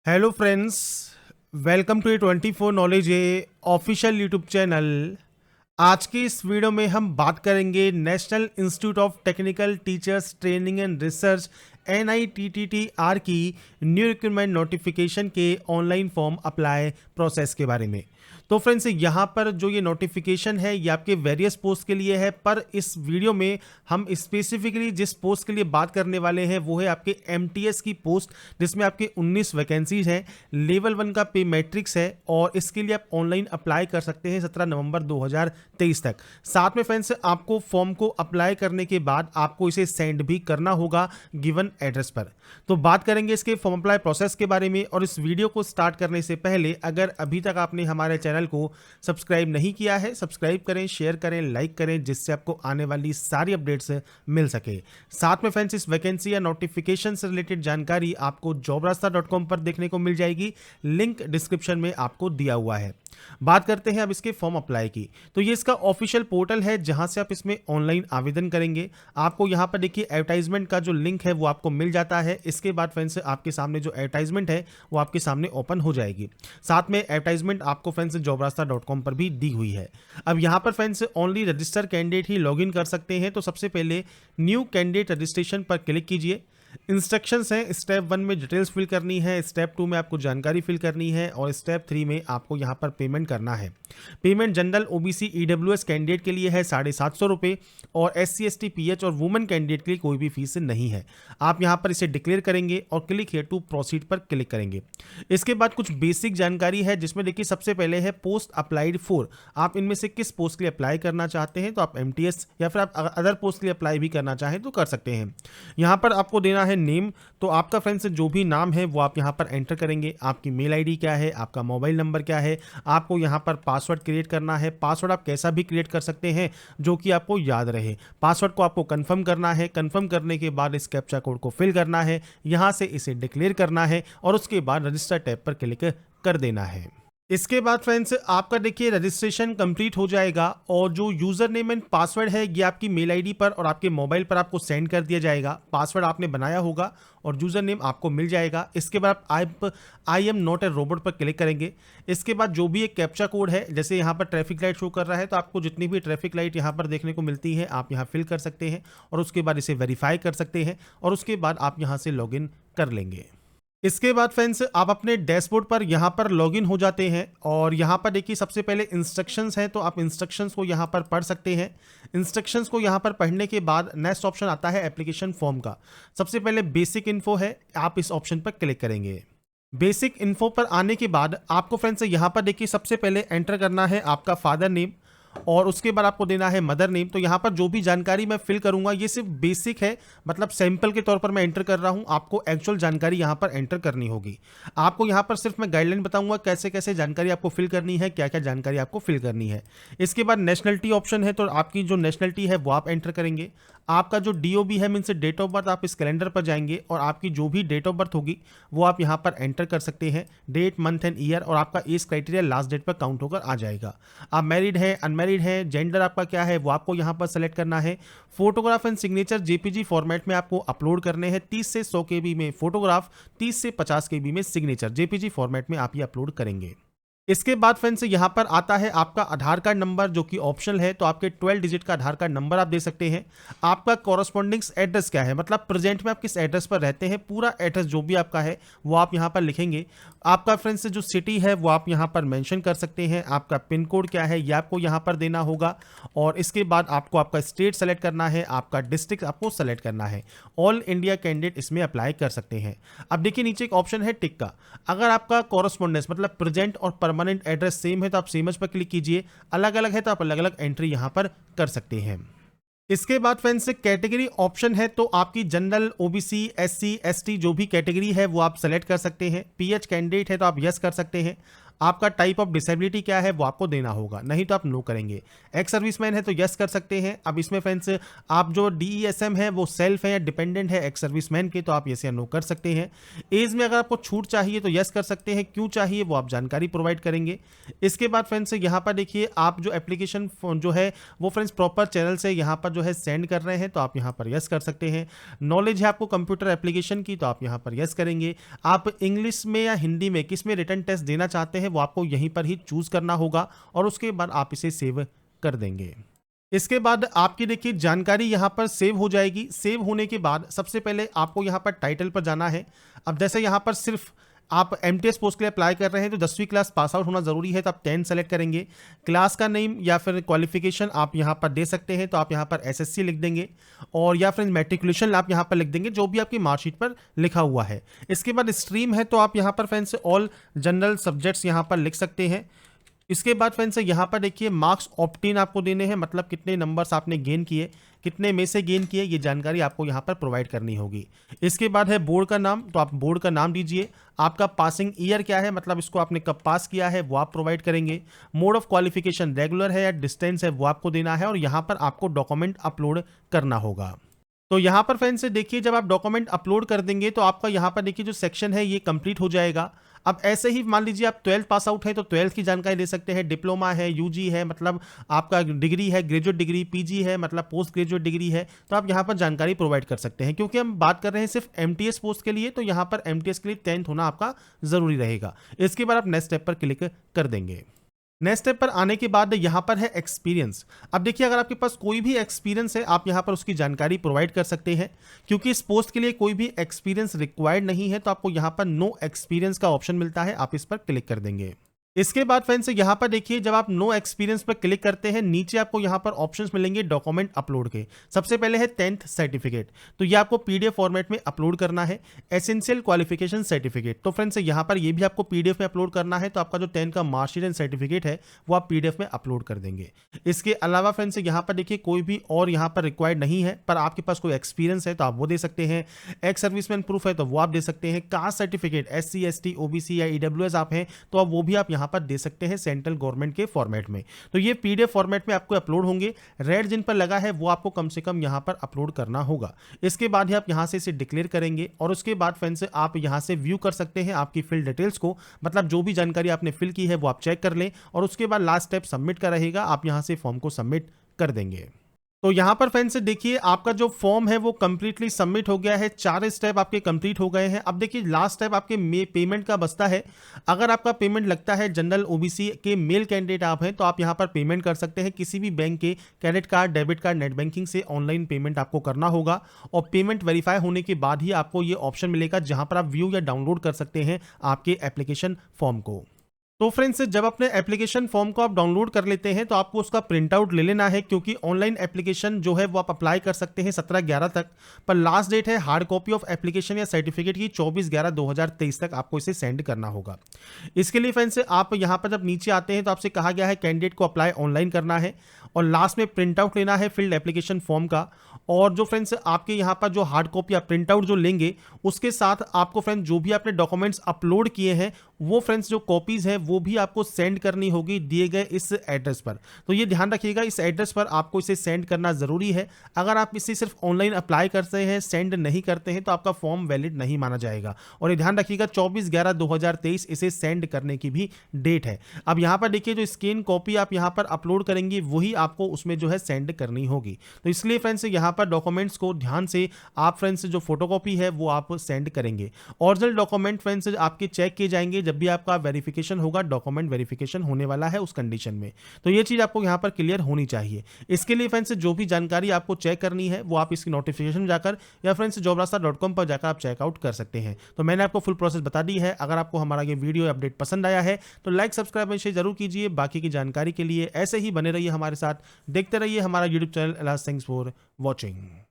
Hello friends, welcome to A 24 knowledge a official YouTube channel. आज की इस video में हम बात करेंगे national institute of technical teachers training and research NITTTR की न्यू रिक्रूटमेंट नोटिफिकेशन के ऑनलाइन फॉर्म अप्लाई प्रोसेस के बारे में। तो फ्रेंड्स, यहाँ पर जो ये नोटिफिकेशन है ये आपके वेरियस पोस्ट के लिए है, पर इस वीडियो में हम स्पेसिफिकली जिस पोस्ट के लिए बात करने वाले हैं वो है आपके MTS की पोस्ट, जिसमें आपके 19 वैकेंसीज हैं। लेवल 1 का पे मैट्रिक्स है और इसके लिए आप ऑनलाइन अप्लाई कर सकते हैं 17 नवंबर 2023 तक। साथ में फ्रेंड्स, आपको फॉर्म को अप्लाई करने के बाद आपको इसे सेंड भी करना होगा गिवन एड्रेस पर। तो बात करेंगे इसके फॉर्म अप्लाई प्रोसेस के बारे में। और इस वीडियो को स्टार्ट करने से पहले अगर अभी तक आपने हमारे चैनल को सब्सक्राइब नहीं किया है, सब्सक्राइब करें, शेयर करें, लाइक करें, जिससे आपको आने वाली सारी अपडेट्स मिल सके। साथ में फ्रेंड्स, इस वैकेंसी या नोटिफिकेशन से रिलेटेड जानकारी आपको jobrasta.com पर देखने को मिल जाएगी। लिंक डिस्क्रिप्शन में आपको दिया हुआ है। बात करते हैं अब इसके फॉर्म अप्लाई की। तो ये इसका ऑफिशियल पोर्टल है जहां से आप इसमें ऑनलाइन आवेदन करेंगे। आपको यहां पर देखिए एडवर्टाइजमेंट का जो लिंक है वो आपको मिल जाता है। इसके बाद फ्रेंड्स, आपके सामने जो एडवर्टाइजमेंट है वो आपके सामने ओपन हो जाएगी। साथ में एडवर्टाइजमेंट आपको फ्रेंड्स jobrasta.com पर भी दी हुई है। अब यहां पर फ्रेंड्स ओनली रजिस्टर कैंडिडेट ही लॉगिन कर सकते हैं। तो सबसे पहले न्यू कैंडिडेट रजिस्ट्रेशन पर क्लिक कीजिए। इंस्ट्रक्शंस हैं, स्टेप 1 में डिटेल्स फिल करनी है, स्टेप 2 में आपको जानकारी फिल करनी है और स्टेप 3 में आपको यहाँ पर पेमेंट करना है। Payment general OBC EWS candidate के लिए है 750 रुपये और SC ST PH और वुमेन कैंडिडेट के लिए कोई भी फीस नहीं है। आप यहाँ पर इसे डिक्लेयर करेंगे और क्लिक हियर टू प्रोसीड पर क्लिक करेंगे। इसके बाद कुछ बेसिक जानकारी है, जिसमें देखिए सबसे पहले है पोस्ट अप्लाइड फॉर। आप इनमें से किस पोस्ट के लिए अप्लाई करना चाहते हैं, तो आप MTS या फिर आप अदर पोस्ट के लिए अप्लाई भी करना चाहें तो कर सकते हैं। यहाँ पर आपको देना है नेम। तो आपका फ्रेंड्स जो भी नाम है वो आप यहाँ पर एंटर करेंगे। आपकी मेल ID क्या है, आपका मोबाइल नंबर क्या है, आपको यहाँ पर पासवर्ड क्रिएट करना है। पासवर्ड आप कैसा भी क्रिएट कर सकते हैं जो कि आपको याद रहे। पासवर्ड को आपको कंफर्म करना है। कंफर्म करने के बाद इस कैप्चा कोड को फिल करना है, यहाँ से इसे डिक्लेयर करना है और उसके बाद रजिस्टर टैब पर क्लिक कर देना है। इसके बाद फ्रेंड्स, आपका देखिए रजिस्ट्रेशन कंप्लीट हो जाएगा और जो यूजर नेम एंड पासवर्ड है ये आपकी मेल ID पर और आपके मोबाइल पर आपको सेंड कर दिया जाएगा। पासवर्ड आपने बनाया होगा और यूजर नेम आपको मिल जाएगा। इसके बाद आप I am not a robot पर क्लिक करेंगे। इसके बाद जो भी एक कैप्चा कोड है, जैसे यहाँ पर ट्रैफिक लाइट शो कर रहा है तो आपको जितनी भी ट्रैफिक लाइट यहाँ पर देखने को मिलती है आप यहाँ फिल कर सकते हैं और उसके बाद इसे वेरीफाई कर सकते हैं और उसके बाद आप यहाँ से लॉगिन कर लेंगे। इसके बाद फ्रेंड्स, आप अपने डैशबोर्ड पर यहाँ पर लॉगिन हो जाते हैं और यहाँ पर देखिए सबसे पहले इंस्ट्रक्शंस हैं, तो आप इंस्ट्रक्शंस को यहाँ पर पढ़ सकते हैं। इंस्ट्रक्शंस को यहाँ पर पढ़ने के बाद नेक्स्ट ऑप्शन आता है एप्लीकेशन फॉर्म का। सबसे पहले बेसिक इन्फो है, आप इस ऑप्शन पर क्लिक करेंगे। बेसिक इन्फो पर आने के बाद आपको फ्रेंड्स यहाँ पर देखिए सबसे पहले एंटर करना है आपका फादर नेम और उसके बाद आपको देना है मदर नेम। तो यहाँ पर जो भी जानकारी मैं फिल करूंगा ये सिर्फ बेसिक है, मतलब सैंपल के तौर पर मैं एंटर कर रहा हूँ। आपको एक्चुअल जानकारी यहाँ पर एंटर करनी होगी। आपको यहाँ पर सिर्फ मैं गाइडलाइन बताऊंगा कैसे कैसे जानकारी आपको फिल करनी है, क्या क्या जानकारी आपको फिल करनी है। इसके बाद नेशनलिटी ऑप्शन है, तो आपकी जो नेशनलिटी है वो आप एंटर करेंगे। आपका जो DOB है मीन्स डेट ऑफ बर्थ, आप इस कैलेंडर पर जाएंगे और आपकी जो भी डेट ऑफ बर्थ होगी वो आप यहाँ पर एंटर कर सकते हैं। डेट, मंथ एंड ईयर और आपका एज क्राइटेरिया लास्ट डेट पर काउंट होकर आ जाएगा। आप मैरिड है, अनमैरिड है, जेंडर आपका क्या है वो आपको यहाँ पर सेलेक्ट करना है। Photograph and signature JPG format में आपको अपलोड करने हैं। 30 से 100 KB में फोटोग्राफ, 30 से 50 KB में सिग्नेचर JPG फॉर्मेट में आप ये अपलोड करेंगे। इसके बाद फ्रेंड्स यहाँ पर आता है आपका आधार कार्ड नंबर, जो कि ऑप्शनल है। तो आपके 12 डिजिट का आधार कार्ड नंबर आप दे सकते हैं। आपका कॉरस्पॉन्डिंग्स एड्रेस क्या है, मतलब प्रेजेंट में आप किस एड्रेस पर रहते हैं, पूरा एड्रेस जो भी आपका है वो आप यहाँ पर लिखेंगे। आपका फ्रेंड्स जो सिटी है वो आप यहाँ पर मेंशन कर सकते हैं। आपका पिन कोड क्या है ये आपको यहाँ पर देना होगा और इसके बाद आपको आपका स्टेट सेलेक्ट करना है, आपका डिस्ट्रिक्ट आपको सेलेक्ट करना है। ऑल इंडिया कैंडिडेट इसमें अप्लाई कर सकते हैं। अब देखिए नीचे एक ऑप्शन है टिक का। अगर आपका कॉरस्पॉन्डेंस मतलब प्रेजेंट और परमानेंट एड्रेस सेम है तो आप सेमज पर क्लिक कीजिए, अलग अलग है तो आप अलग अलग एंट्री यहां पर कर सकते हैं। इसके बाद फ्रेंड्स कैटेगरी ऑप्शन है, तो आपकी जनरल OBC SC ST जो भी कैटेगरी है वो आप सेलेक्ट कर सकते हैं। PH कैंडिडेट है तो आप यस कर सकते हैं। आपका टाइप ऑफ डिसेबिलिटी क्या है वो आपको देना होगा, नहीं तो आप नो करेंगे। एक्स सर्विसमैन है तो यस कर सकते हैं। अब इसमें फ्रेंड्स आप जो DESM है वो सेल्फ है या डिपेंडेंट है एक्स सर्विसमैन के, तो आप यस या नो कर सकते हैं। एज में अगर आपको छूट चाहिए तो यस कर सकते हैं, क्यों चाहिए वो आप जानकारी प्रोवाइड करेंगे। इसके बाद फ्रेंड्स यहाँ पर देखिए आप जो एप्लीकेशन जो है वो फ्रेंड्स प्रॉपर चैनल से यहाँ पर जो है सेंड कर रहे हैं तो आप यहाँ पर यस कर सकते हैं। नॉलेज है आपको कंप्यूटर एप्लीकेशन की तो आप यहाँ पर यस करेंगे। आप इंग्लिश में या हिंदी में किस में रिटन टेस्ट देना चाहते हैं वो आपको यहीं पर ही चूज करना होगा और उसके बाद आप इसे सेव कर देंगे। इसके बाद आपकी देखिए जानकारी यहाँ पर सेव हो जाएगी। सेव होने के बाद सबसे पहले आपको यहाँ पर टाइटल पर जाना है। अब जैसे यहाँ पर सिर्फ आप MTS पोस्ट के लिए अप्लाई कर रहे हैं तो 10वीं क्लास पास आउट होना जरूरी है, तो आप 10 सेलेक्ट करेंगे। क्लास का नेम या फिर क्वालिफिकेशन आप यहाँ पर दे सकते हैं, तो आप यहाँ पर SSC लिख देंगे और या फिर मैट्रिकुलेशन आप यहाँ पर लिख देंगे जो भी आपकी मार्कशीट पर लिखा हुआ है। इसके बाद स्ट्रीम है तो आप यहाँ पर फ्रेंड्स ऑल जनरल सब्जेक्ट्स यहाँ पर लिख सकते हैं। इसके बाद फ्रेंड्स यहाँ पर देखिए मार्क्स ऑप्टेन आपको देने हैं, मतलब कितने नंबर्स आपने गेन किए, कितने में से गेन किए, ये जानकारी आपको यहाँ पर प्रोवाइड करनी होगी। इसके बाद है बोर्ड का नाम, तो आप बोर्ड का नाम दीजिए। आपका पासिंग ईयर क्या है, मतलब इसको आपने कब पास किया है वो आप प्रोवाइड करेंगे। मोड ऑफ क्वालिफिकेशन रेगुलर है या डिस्टेंस है वो आपको देना है और यहाँ पर आपको डॉक्यूमेंट अपलोड करना होगा। तो यहाँ पर फ्रेंड्स देखिए जब आप डॉक्यूमेंट अपलोड कर देंगे तो आपका यहाँ पर देखिए जो सेक्शन है ये कंप्लीट हो जाएगा। अब ऐसे ही मान लीजिए आप 12th पास आउट है तो 12th की जानकारी दे सकते हैं, डिप्लोमा है, UG है मतलब आपका डिग्री है, ग्रेजुएट डिग्री, PG है मतलब पोस्ट ग्रेजुएट डिग्री है, तो आप यहाँ पर जानकारी प्रोवाइड कर सकते हैं। क्योंकि हम बात कर रहे हैं सिर्फ MTS पोस्ट के लिए, तो यहाँ पर MTS के लिए 10th होना आपका जरूरी रहेगा। इसके बाद आप नेक्स्ट स्टेप पर क्लिक कर देंगे। नेक्स्ट स्टेप पर आने के बाद यहाँ पर है एक्सपीरियंस। अब देखिए अगर आपके पास कोई भी एक्सपीरियंस है आप यहाँ पर उसकी जानकारी प्रोवाइड कर सकते हैं। क्योंकि इस पोस्ट के लिए कोई भी एक्सपीरियंस रिक्वायर्ड नहीं है तो आपको यहाँ पर नो एक्सपीरियंस का ऑप्शन मिलता है, आप इस पर क्लिक कर देंगे। इसके बाद फ्रेंड्स यहाँ पर देखिए जब आप नो एक्सपीरियंस पर क्लिक करते हैं नीचे आपको यहाँ पर ऑप्शंस मिलेंगे डॉक्यूमेंट अपलोड के। सबसे पहले है 10th सर्टिफिकेट, तो ये आपको PDF फॉर्मेट में अपलोड करना है। एसेंशियल क्वालिफिकेशन सर्टिफिकेट, तो फ्रेंड्स यहाँ पर ये भी आपको PDF में अपलोड करना है, तो आपका जो 10th का मार्कशीट एंड सर्टिफिकेट है वो आप PDF में अपलोड कर देंगे। इसके अलावा फ्रेंड्स यहाँ पर देखिए कोई भी और यहाँ पर रिक्वायर्ड नहीं है, पर आपके पास कोई एक्सपीरियंस है तो आप वो दे सकते हैं। एक्स सर्विसमैन प्रूफ है तो वो आप दे सकते हैं। Caste certificate SC ST OBC या EWS आप हैं तो आप वो भी आप यहाँ पर दे सकते हैं सेंट्रल गवर्नमेंट के फॉर्मेट में। तो ये PDF फॉर्मेट में आपको अपलोड होंगे। रेड जिन पर लगा है वो आपको कम से कम यहाँ पर अपलोड करना होगा। इसके बाद ही आप यहाँ से इसे डिक्लेयर करेंगे और उसके बाद फ्रेंड्स आप यहाँ से व्यू कर सकते हैं आपकी फिल डिटेल्स को, मतलब जो भी जानकारी आपने फिल की है वो आप चेक कर लें और उसके बाद लास्ट स्टेप सबमिट का रहेगा, आप यहाँ से फॉर्म को सबमिट कर देंगे। तो यहाँ पर फ्रेंड्स देखिए आपका जो फॉर्म है वो कंप्लीटली सबमिट हो गया है। 4 स्टेप आपके कंप्लीट हो गए हैं। अब देखिए लास्ट स्टेप आपके पेमेंट का बचता है। अगर आपका पेमेंट लगता है जनरल OBC के मेल कैंडिडेट आप हैं तो आप यहाँ पर पेमेंट कर सकते हैं। किसी भी बैंक के credit card, debit card, net banking से ऑनलाइन पेमेंट आपको करना होगा और पेमेंट वेरीफाई होने के बाद ही आपको ये ऑप्शन मिलेगा जहाँ पर आप व्यू या डाउनलोड कर सकते हैं आपके एप्लीकेशन फॉर्म को। तो फ्रेंड्स जब अपने एप्लीकेशन फॉर्म को आप डाउनलोड कर लेते हैं तो आपको उसका प्रिंट आउट ले लेना है, क्योंकि ऑनलाइन एप्लीकेशन जो है वो आप अप्लाई कर सकते हैं 17/11 तक, पर लास्ट डेट है हार्ड कॉपी ऑफ एप्लीकेशन या सर्टिफिकेट की 24/11/2023 तक आपको इसे सेंड करना होगा। इसके लिए फ्रेंड्स आप यहाँ पर जब नीचे आते हैं तो आपसे कहा गया है कैंडिडेट को अप्लाई ऑनलाइन करना है और लास्ट में प्रिंट आउट लेना है फिल्ड एप्लीकेशन फॉर्म का। और जो फ्रेंड्स आपके यहाँ पर जो हार्ड कॉपी या प्रिंट आउट जो लेंगे उसके साथ आपको फ्रेंड्स जो भी आपने डॉक्यूमेंट्स अपलोड किए हैं वो फ्रेंड्स जो कॉपीज है वो भी आपको सेंड करनी होगी दिए गए इस एड्रेस पर। तो ये ध्यान रखिएगा इस एड्रेस पर आपको इसे सेंड करना जरूरी है। अगर आप इसे सिर्फ ऑनलाइन अप्लाई करते हैं सेंड नहीं करते हैं तो आपका फॉर्म वैलिड नहीं माना जाएगा। और ये ध्यान रखिएगा 24/11/2023 इसे सेंड करने की भी डेट है। अब यहाँ पर देखिए जो स्कैन कॉपी आप यहाँ पर अपलोड करेंगे वही आपको उसमें जो है सेंड करनी होगी। तो इसलिए फ्रेंड्स यहाँ पर डॉक्यूमेंट्स को ध्यान से आप फ्रेंड्स जो फोटोकॉपी है वो आप सेंड करेंगे। ओरिजिनल डॉक्यूमेंट फ्रेंड्स आपके चेक किए जाएंगे जब भी आपका वेरिफिकेशन होगा, डॉक्यूमेंट वेरिफिकेशन होने वाला है उस कंडीशन में। तो ये चीज आपको यहाँ पर क्लियर होनी चाहिए। इसके लिए फ्रेंड्स जो भी जानकारी आपको चेक करनी है वो आप इसकी नोटिफिकेशन में जाकर या फ्रेंड्स jobrasta.com पर जाकर आप चेकआउट कर सकते हैं। तो मैंने आपको फुल प्रोसेस बता दी है। अगर आपको हमारा ये वीडियो अपडेट पसंद आया है तो लाइक सब्सक्राइब शेयर जरूर कीजिए। बाकी की जानकारी के लिए ऐसे ही बने रहिए हमारे साथ, देखते रहिए हमारा YouTube channel. Thanks for watching.